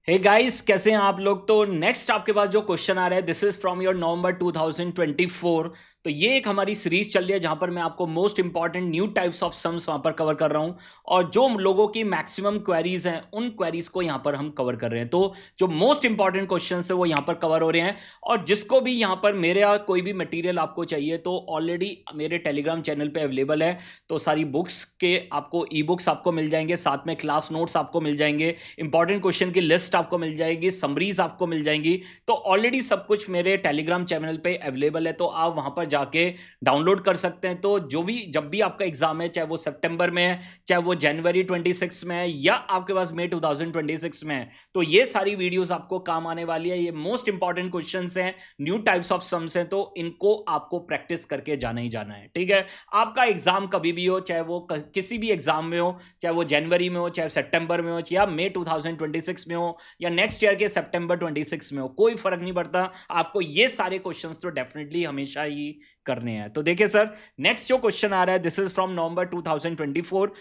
Hey guys, कैसे हैं आप लोग। तो नेक्स्ट आपके पास जो क्वेश्चन आ रहा है, दिस इज फ्रॉम योर नवंबर 2024। तो ये एक हमारी सीरीज चल रही है जहां पर मैं आपको most important new types of sums वहां पर कवर कर रहा हूं और जो लोगों की मैक्सिमम क्वेरीज हैं उन क्वेरीज को यहां पर हम कवर कर रहे हैं। तो जो मोस्ट इंपॉर्टेंट क्वेश्चन है वो यहां पर कवर हो रहे हैं। और जिसको भी यहां पर मेरे कोई भी मटेरियल आपको चाहिए तो ऑलरेडी मेरे टेलीग्राम चैनल पे अवेलेबल है। तो सारी बुक्स के आपको ई बुक्स आपको मिल जाएंगे, साथ में क्लास नोट्स आपको मिल जाएंगे, इंपॉर्टेंट क्वेश्चन की लिस्ट आपको मिल जाएगी, समरीज आपको मिल जाएंगी। तो ऑलरेडी सब कुछ मेरे टेलीग्राम चैनल पे अवेलेबल है, तो आप वहां पर जाके डाउनलोड कर सकते हैं। तो जो भी जब भी आपका एग्जाम है, चाहे वो सितंबर में है, चाहे वो जनवरी 26 में है, या आपके पास मई 2026 में है, तो ये सारी वीडियोस आपको काम आने वाली है। ये मोस्ट इंपॉर्टेंट क्वेश्चंस हैं, न्यू टाइप्स ऑफ सम्स हैं, तो इनको आपको प्रैक्टिस करके जाना ही जाना है। ठीक है, आपका एग्जाम कभी भी हो, चाहे वो किसी भी एग्जाम में हो, चाहे वो जनवरी में हो, चाहे सितंबर में हो, या मई 2026 में हो, या नेक्स्ट ईयर के सितंबर 26 में हो, कोई फर्क नहीं पड़ता। आपको ये सारे क्वेश्चंस तो डेफिनेटली हमेशा ही करने हैं। तो देखिए सर, नेक्स्ट जो क्वेश्चन आ रहा है, this is from November 2024।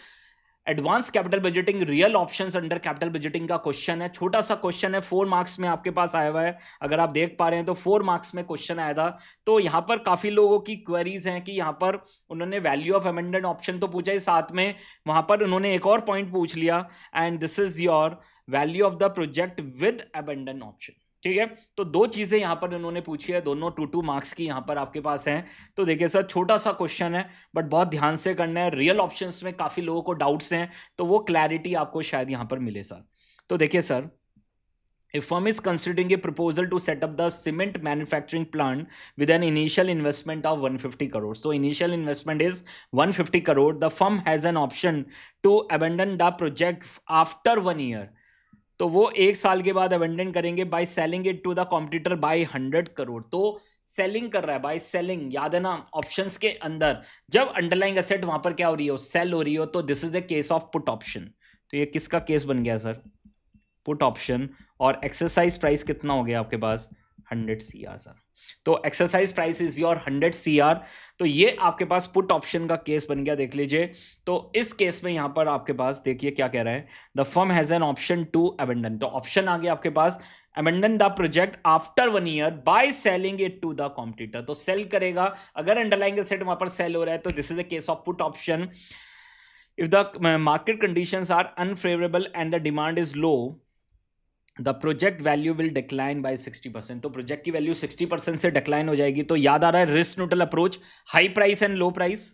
Advance capital budgeting real options under capital budgeting का क्वेश्चन है। छोटा सा क्वेश्चन है, 4 मार्क्स में आपके पास आया हुआ है। अगर आप देख पा रहे हैं तो 4 मार्क्स में क्वेश्चन आया था। तो यहां पर काफी लोगों की क्वेरीज हैं कि यहां पर उन्होंने वैल्यू ऑफ अमेंडेड ऑप्शन तो पूछा ही, साथ में वहां पर उन्होंने एक और पॉइंट पूछ लिया, and this is your value of the project with abandon option. ठीक है, तो दो चीजें यहां पर उन्होंने पूछी है, दोनों 2 मार्क्स की यहां पर आपके पास हैं। तो देखिए सर, छोटा सा क्वेश्चन है बट बहुत ध्यान से करना है। रियल ऑप्शंस में काफी लोगों को डाउट्स हैं, तो वो क्लैरिटी आपको शायद यहां पर मिले सर। तो देखिए sir, A firm is considering a proposal to set up the cement manufacturing plant with an initial investment of 150 crore. So initial investment is 150 crore. The firm has an option to abandon the project after 1 year. तो वो 1 साल के बाद abandon करेंगे by selling it to the competitor by 100 crore. तो selling कर रहा है, बाय सेलिंग, याद है ना ऑप्शंस के अंदर जब अंडरलाइंग एसेट वहां पर क्या हो रही हो, सेल हो रही हो, तो this is the case of put option. तो ये किसका केस बन गया सर? Put option. और एक्सरसाइज प्राइस कितना हो गया आपके पास? 100 CR सर। तो exercise price is your 100 CR। तो ये आपके पास पुट ऑप्शन का केस बन गया, देख लीजिए। तो इस केस में यहां पर आपके पास देखिए क्या कह रहा है, the firm has an option to abandon. तो ऑप्शन आ गया आपके पास, abandon the project after 1 year by selling it to the competitor. तो सेल करेगा, अगर अंडरलाइंग एसेट वहां पर सेल हो रहा है तो this is the case of put option. If the market conditions are unfavourable and the demand is low, the project value will decline by 60%। तो प्रोजेक्ट की वैल्यू 60% से डिक्लाइन हो जाएगी। तो याद आ रहा है risk neutral approach, high price and low price.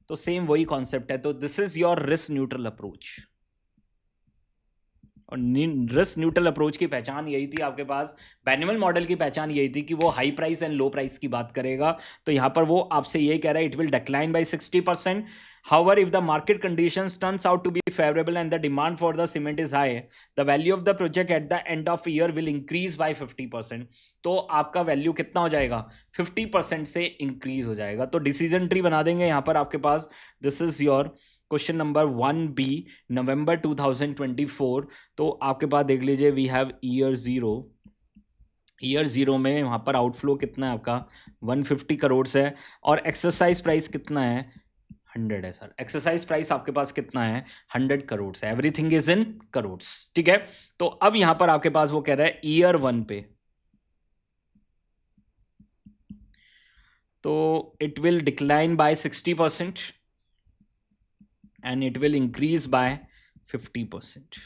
तो सेम वही कॉन्सेप्ट है। तो this is your risk neutral approach. और रिस्क न्यूट्रल अप्रोच की पहचान यही थी आपके पास, बैनिमल मॉडल की पहचान यही थी कि वो high price and low price की बात करेगा। तो यहां पर वो आपसे यही कह रहा है, it will decline by 60%. However, if the market conditions turns out to be favorable and the demand for the cement is high, the value of the project at the end of year will increase by 50%. तो आपका value कितना हो जाएगा? 50% से increase हो जाएगा। तो decision tree बना देंगे यहाँ पर आपके पास। This is your question number 1B, November 2024। तो आपके पास देख लीजिए, वी हैव ईयर 0। ईयर 0 में वहाँ पर आउटफ्लो कितना है आपका? 150 करोड़ है। और एक्सरसाइज प्राइस कितना है? 100 है सर। एक्सरसाइज प्राइस आपके पास कितना है? 100 करोड़ है। Everything is in crore. ठीक है, तो अब यहां पर आपके पास वो कह रहा है ईयर 1 पे, तो it will decline by 60% and it will increase by 50%।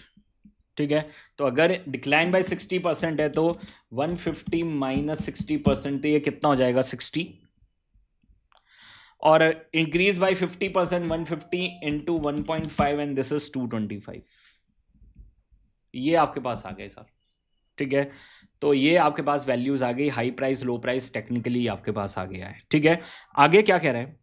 ठीक है, तो अगर डिक्लाइन बाय 60% है तो 150 माइनस 60%, तो ये कितना हो जाएगा? 60। और increase by 50%, 150 into 1.5 and this is 225। ये आपके पास आ गए सर। ठीक है, तो ये आपके पास वैल्यूज आ गई, हाई प्राइस लो प्राइस टेक्निकली आपके पास आ गया है। ठीक है, आगे क्या कह रहे हैं?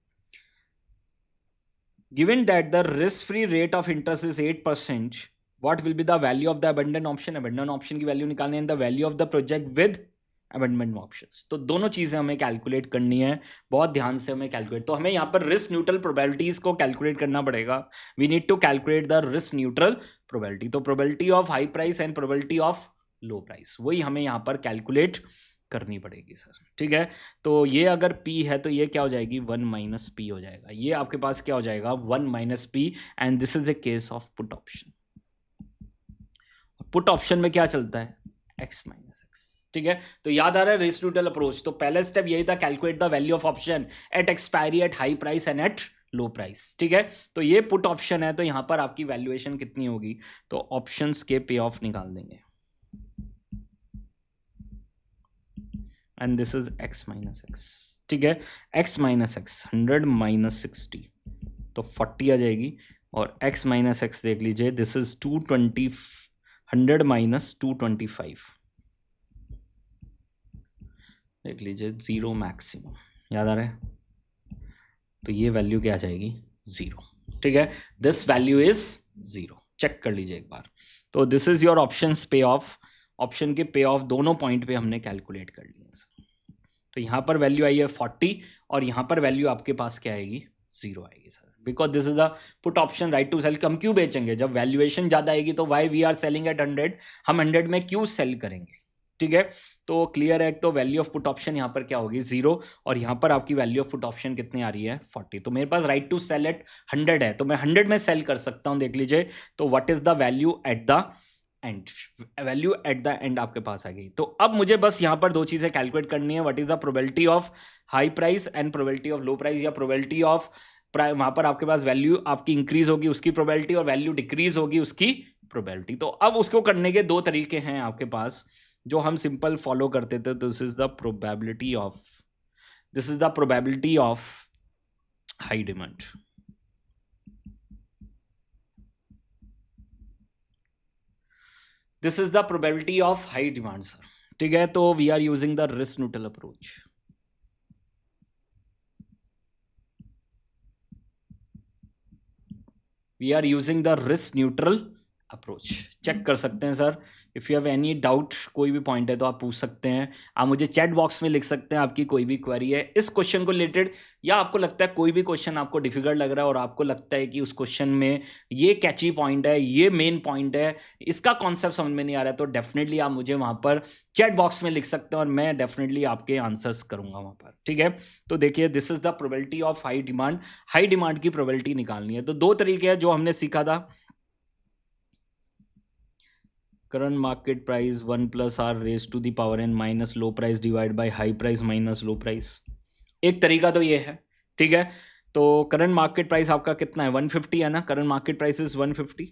Given that the risk free rate of interest is 8%, what will be the value of the abandon option? Abandon option की वैल्यू निकालनी है, the value of the project with abandonment options. तो दोनों चीजें हमें कैलकुलेट करनी है, बहुत ध्यान से हमें कैलकुलेट। तो हमें यहाँ पर रिस्क न्यूट्रल प्रोबेबिलिटीज को कैलकुलेट करना पड़ेगा। We need to calculate the risk neutral probability. तो probability of high price and probability of low price, वही हमें यहाँ पर कैलकुलेट करनी पड़ेगी सर। ठीक है, तो ये अगर P है तो ये क्या हो जाएगी? 1 माइनस पी हो जाएगा। ये आपके पास क्या हो जाएगा? 1 minus P, and this is a case of put option. Put option में क्या चलता है, x माइनस एक्स, ठीक है। तो याद आ रहा है रेस न्यूट्रल अप्रोच, तो पहला स्टेप यही था, calculate the value of option at expiry, at high price and at low price, ठीक है। तो ये पुट ऑप्शन है, तो यहां पर आपकी वैल्यूएशन कितनी होगी, तो ऑप्शंस के पे ऑफ निकाल देंगे, and this is x minus x, ठीक है। x माइनस एक्स 100 माइनस 60 तो 40 आ जाएगी, और x माइनस एक्स देख लीजिए, दिस इज 220, 100 माइनस 225 देख लीजिए, 0 मैक्सिमम, याद आ रहा है। तो ये वैल्यू क्या आ जाएगी, 0, ठीक है। दिस वैल्यू इज 0, चेक कर लीजिए एक बार। तो दिस इज योर ऑप्शंस पे ऑफ, ऑप्शन के पे ऑफ दोनों पॉइंट पे हमने कैलकुलेट कर लिया। तो यहाँ पर वैल्यू आई है 40, और यहाँ पर वैल्यू आपके पास क्या आएगी, 0 आएगी sir, because this is the put option right to sell. हम क्यों बेचेंगे, जब वैल्यूएशन ज़्यादा आएगी तो why we are selling at 100, हम 100 में क्यों सेल करेंगे, ठीक है। तो क्लियर है, तो वैल्यू ऑफ पुट ऑप्शन यहाँ पर क्या होगी, 0, और यहाँ पर आपकी वैल्यू ऑफ पुट ऑप्शन कितनी आ रही है, 40। तो मेरे पास राइट टू सेल एट 100 है, तो मैं 100 में सेल कर सकता हूँ, देख लीजिए। तो what is the value at the end, value at the end आपके पास आ गई। तो अब मुझे बस यहाँ पर दो चीजें कैलकुलेट करनी है, what is the probability of high price and probability of low price, या प्रोबेबिलिटी ऑफ वहां पर आपके पास वैल्यू आपकी इंक्रीज होगी उसकी प्रोबेबिलिटी, और वैल्यू डिक्रीज होगी उसकी प्रोबेबिलिटी। तो अब उसको करने के दो तरीके हैं आपके पास, जो हम सिंपल फॉलो करते थे। This is the probability of, this is the probability of high demand, this is the probability of high demand sir, ठीक है। तो we are using the risk neutral approach, we are using the risk neutral approach. Check कर सकते हैं sir, if you have any doubt, कोई भी point है तो आप पूछ सकते हैं, आप मुझे चैट बॉक्स में लिख सकते हैं, आपकी कोई भी क्वेरी है इस क्वेश्चन को रिलेटेड, या आपको लगता है कोई भी क्वेश्चन आपको डिफिकल्ट लग रहा है और आपको लगता है कि उस क्वेश्चन में ये कैची पॉइंट है, ये मेन पॉइंट है, इसका कॉन्सेप्ट समझ में नहीं आ रहा है, तो डेफिनेटली आप मुझे वहाँ पर चैट बॉक्स में लिख सकते हैं, और मैं डेफिनेटली आपके आंसर्स करूँगा वहाँ पर, ठीक है। तो देखिए, this is the probability of high demand, high demand की प्रोबेबिलिटी निकालनी है। तो दो तरीके हैं जो हमने सीखा था, current market price 1 plus R raise to the power N minus low price divide by high price minus low price. एक तरीका तो ये है, ठीक है। तो करंट मार्केट प्राइस आपका कितना है, 150 है ना, current market price is 150,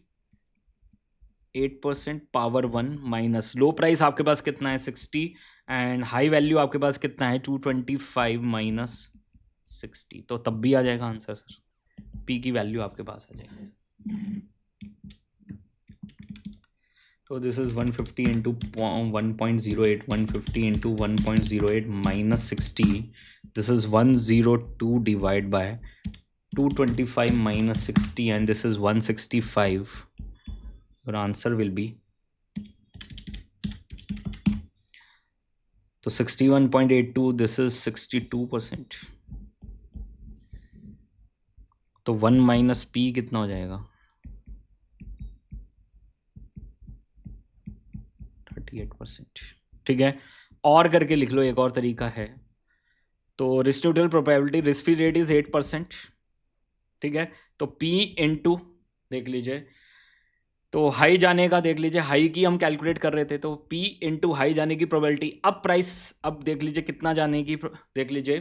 8% power 1 minus low price आपके पास कितना है 60, एंड हाई वैल्यू आपके पास कितना है 225 माइनस 60, तो तब भी आ जाएगा आंसर सर, पी की वैल्यू आपके पास आ जाएगी। So this is 150 into 1.08, 150 into 1.08 minus 60. This is 102 divided by 225 minus 60, and this is 165. Your answer will be, तो 61.82, this is 62%. तो 1 माइनस पी कितना हो जाएगा, 38%, ठीक है। और करके लिख लो, एक और तरीका है, तो risk neutral probability, risk free rate is 8%, ठीक है। तो P इंटू देख लीजिए, तो हाई जाने का देख लीजिए, हाई की हम कैलकुलेट कर रहे थे, तो P इंटू हाई जाने की प्रोबेबिलिटी, अब प्राइस, अब देख लीजिए कितना जाने की, देख लीजिए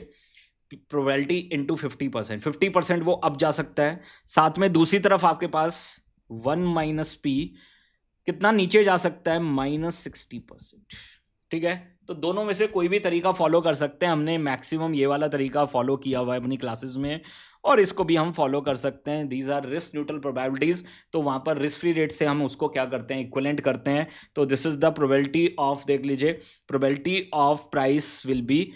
प्रोबेबिलिटी इंटू 50%, 50% वो अब जा सकता है, साथ में दूसरी तरफ आपके पास 1 माइनस पी कितना नीचे जा सकता है, माइनस 60%, ठीक है। तो दोनों में से कोई भी तरीका फॉलो कर सकते हैं, हमने मैक्सिमम ये वाला तरीका फॉलो किया हुआ है अपनी क्लासेस में, और इसको भी हम फॉलो कर सकते हैं। These are risk neutral probabilities, तो वहाँ पर रिस्क फ्री रेट से हम उसको क्या करते हैं, इक्विवेलेंट करते हैं। तो this is the probability of, देख लीजिए, probability of price will be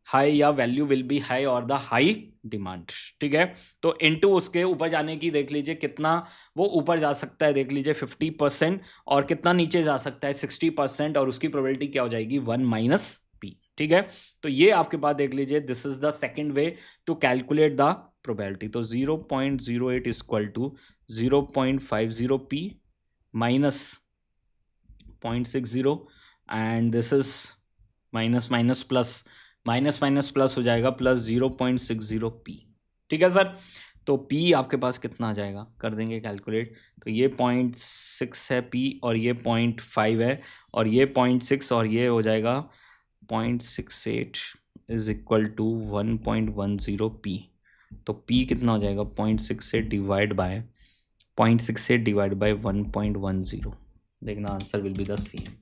high, या वैल्यू विल बी हाई और द हाई डिमांड, ठीक है। तो इनटू उसके ऊपर जाने की, देख लीजिए कितना वो ऊपर जा सकता है, देख लीजिए 50%, और कितना नीचे जा सकता है 60%, और उसकी प्रोबेबिलिटी क्या हो जाएगी 1 माइनस पी, ठीक है। तो ये आपके पास देख लीजिए, this is the second way to calculate the probability. तो 0.08 is equal to 0.50 P minus 0.60, and this is minus minus plus हो जाएगा, प्लस 0.60 पी, ठीक है सर। तो P आपके पास कितना आ जाएगा, कर देंगे कैलकुलेट। तो ये 0.6 है P, और ये 0.5 है, और ये 0.6, और ये हो जाएगा 0.68 इज इक्वल टू 1.10 P। तो P कितना हो जाएगा, 0.68 डिवाइड बाय 1.10। देखना answer will be the same,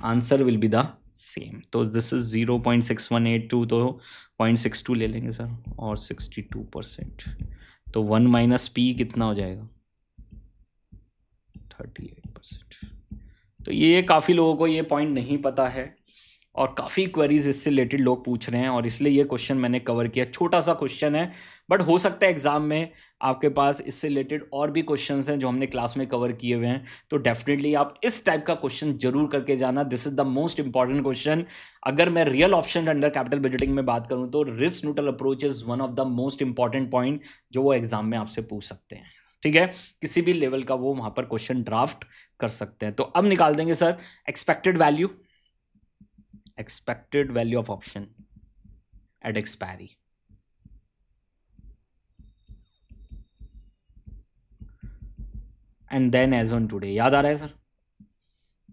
answer will be the same. तो दिस इज 0.6182, तो 0.62 ले लेंगे सर, और 62%। तो 1 माइनस पी कितना हो जाएगा, 38%। तो ये काफ़ी लोगों को ये पॉइंट नहीं पता है, और काफ़ी क्वेरीज इससे रिलेटेड लोग पूछ रहे हैं, और इसलिए ये क्वेश्चन मैंने कवर किया। छोटा सा क्वेश्चन है, बट हो सकता है एग्जाम में आपके पास इससे रिलेटेड और भी क्वेश्चंस हैं जो हमने क्लास में कवर किए हुए हैं। तो डेफिनेटली आप इस टाइप का क्वेश्चन जरूर करके जाना। This is the most important question. अगर मैं real option under capital budgeting में बात करूं तो risk neutral approach is one of the most important point जो वो एग्जाम में आपसे पूछ सकते हैं। ठीक है, किसी भी लेवल का वो वहां पर क्वेश्चन ड्राफ्ट कर सकते हैं। तो अब निकाल देंगे sir expected value of option at expiry, and then as on today। याद आ रहा है sir,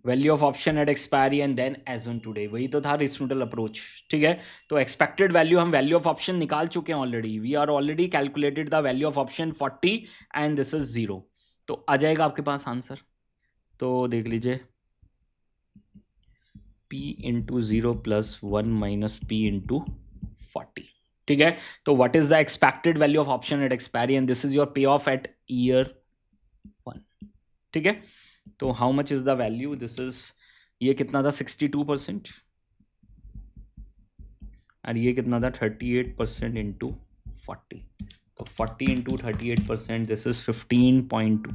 value of option at expiry and then as on today, वही तो था रिस्क न्यूट्रल अप्रोच। ठीक है, तो एक्सपेक्टेड वैल्यू, हम वैल्यू ऑफ ऑप्शन निकाल चुके हैं already. We are already calculated the value of option 40 and this is 0। तो आ जाएगा आपके पास आंसर। तो देख लीजिए, P into 0 plus 1 minus P into 40। ठीक है, तो what is the expected value of option at expiry and this is your pay off at year 1। ठीक है, तो how much is the value, this is, ये कितना था 62%, और ये कितना था 38% इंटू 40। तो 40 इंटू 38%, दिस इज 15.2।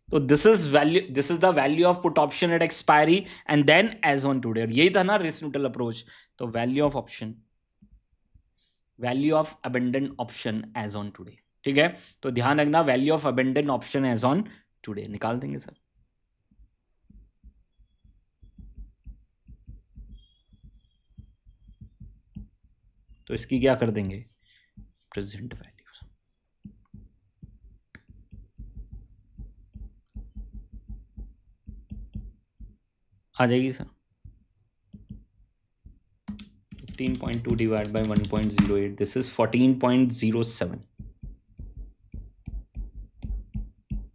तो this is value, this is the value of put option at expiry and then as on today. यही था ना रिस्क न्यूट्रल अप्रोच। तो value of option, value of abandon option as on today. ठीक है, तो ध्यान रखना value of abandon option as on today निकाल देंगे सर। तो इसकी क्या कर देंगे, प्रेजेंट वैल्यू आ जाएगी sir. 15.2 divide by 1.08, this is 14.07।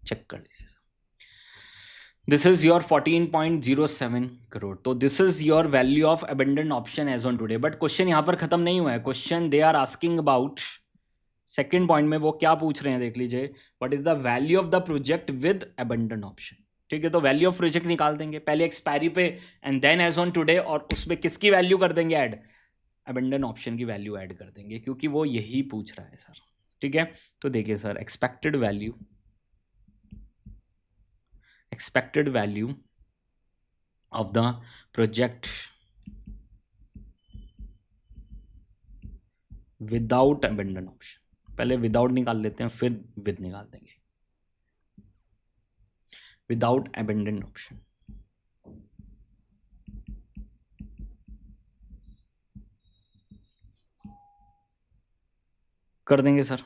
Check कर लीजिए sir, this is your 14.07 crore. तो this is your value of abandon option as on today. But question यहां पर खत्म नहीं हुआ है। Question they are asking about second point में, वो क्या पूछ रहे हैं देख लीजिए, what is the value of the project with abandon option. ठीक है, तो वैल्यू ऑफ प्रोजेक्ट निकाल देंगे पहले एक्सपायरी पे and then as on today, और उसमें किसकी वैल्यू कर देंगे ऐड, अबेंडन ऑप्शन की वैल्यू ऐड कर देंगे, क्योंकि वो यही पूछ रहा है सर। ठीक है, तो देखिए sir, expected value of the project without abandon option। पहले विदाउट निकाल लेते हैं, फिर विद निकाल देंगे। विदाउट abandon ऑप्शन, कर देंगे सर।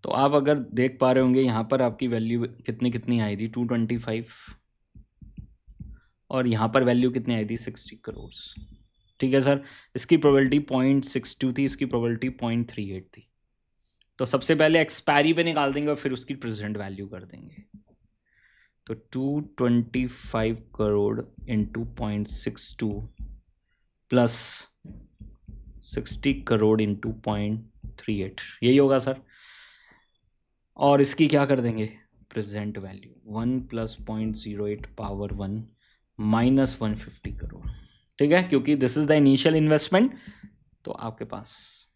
तो आप अगर देख पा रहे होंगे यहाँ पर आपकी वैल्यू कितनी कितनी आई थी, 225, और यहाँ पर वैल्यू कितनी आई थी, 60 करोड़। ठीक है सर, इसकी प्रोबेबिलिटी 0.62 थी, इसकी प्रोबेबिलिटी 0.38 थी। तो सबसे पहले एक्सपायरी पे निकाल देंगे और फिर उसकी प्रेजेंट वैल्यू कर देंगे। तो 225 crore into 0.62 plus 60 crore into 0.38, यही होगा सर। और इसकी क्या कर देंगे, present value 1 plus 0.08 power 1 minus 150 crore. ठीक है, क्योंकि this is the initial investment. तो आपके पास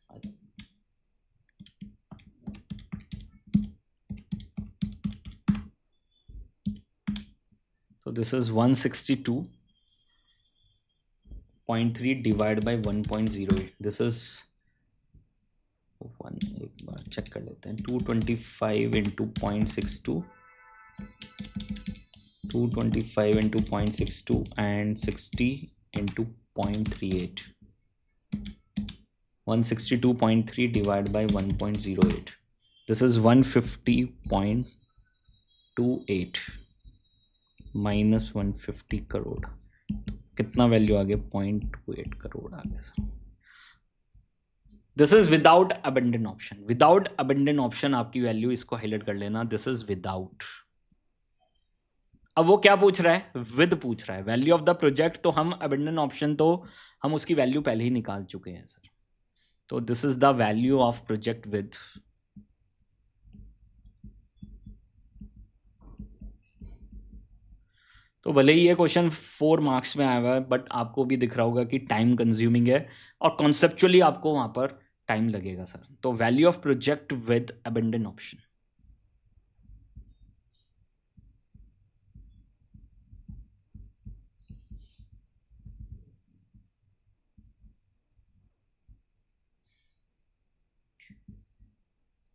तो this is 162.3 divide by 1.08, this is 1, एक बार चेक कर लेते हैं, 225 into 0.62, 225 into 0.62 and 60 into 0.38। 162.3 divided by 1.08. This is 150.28 minus 150 crore. कितना वैल्यू आ गया? 0.28 करोड़ आ गया. This is without abandon option. Without abandon option आपकी वैल्यू, इसको हाईलाइट कर लेना, दिस इज विदाउट. अब वो क्या पूछ रहा है? विद पूछ रहा है. वैल्यू ऑफ द प्रोजेक्ट, तो हम अबेंडन ऑप्शन तो हम उसकी वैल्यू पहले ही निकाल चुके हैं सर. तो this is the value of project with. तो भले ही ये क्वेश्चन 4 मार्क्स में आया हुआ है, बट आपको भी दिख रहा होगा कि टाइम कंज्यूमिंग है और कॉन्सेप्चुअली आपको वहां पर टाइम लगेगा सर. तो value of project with abandon option.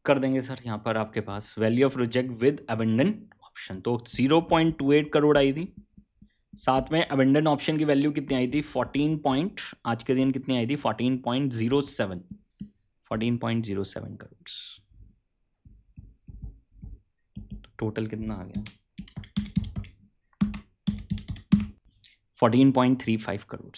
कर देंगे सर यहाँ पर आपके पास value of project with abandon option. तो 0.28 करोड़ आई थी. साथ में अबेंडन ऑप्शन की वैल्यू कितनी आई थी? 14 आज के दिन कितनी आई थी? 14.07 करोड़. टोटल कितना आ गया? 14.35 करोड़.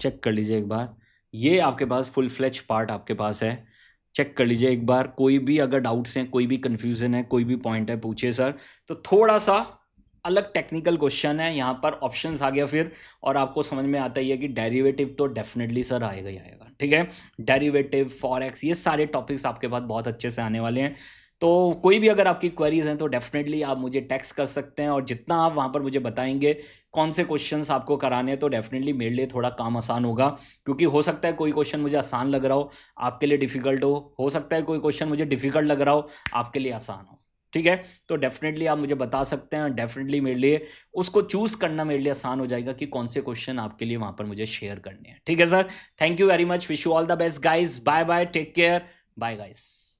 चेक कर लीजिए एक बार. ये आपके पास फुल फ्लेज पार्ट आपके पास है. चेक कर लीजिए एक बार. कोई भी अगर डाउट्स हैं, कोई भी कंफ्यूजन है, कोई भी पॉइंट है, पूछिए सर. तो थोड़ा सा अलग टेक्निकल क्वेश्चन है यहाँ पर. ऑप्शंस आ गया फिर, और आपको समझ में आता ही है कि डेरिवेटिव तो डेफिनेटली सर आएगा ही आएगा. ठीक है, डेरिवेटिव, फॉरेक्स, ये सारे टॉपिक्स आपके पास बहुत अच्छे से आने वाले हैं. तो कोई भी अगर आपकी क्वेरीज हैं तो डेफिनेटली आप मुझे टेक्स्ट कर सकते हैं, और जितना आप वहाँ पर मुझे बताएंगे कौन से क्वेश्चंस आपको कराने हैं, तो डेफिनेटली मेरे लिए थोड़ा काम आसान होगा. क्योंकि हो सकता है कोई क्वेश्चन मुझे आसान लग रहा हो, आपके लिए डिफिकल्ट हो सकता है कोई क्वेश्चन मुझे डिफिकल्ट लग रहा हो, आपके लिए आसान हो. ठीक है, तो डेफिनेटली आप मुझे बता सकते हैं. डेफिनेटली मेरे लिए उसको चूज करना मेरे लिए आसान हो जाएगा कि कौन से क्वेश्चन आपके लिए वहाँ पर मुझे शेयर करने हैं. ठीक है sir, thank you very much. Wish you all the best guys. Bye bye, take care, bye guys.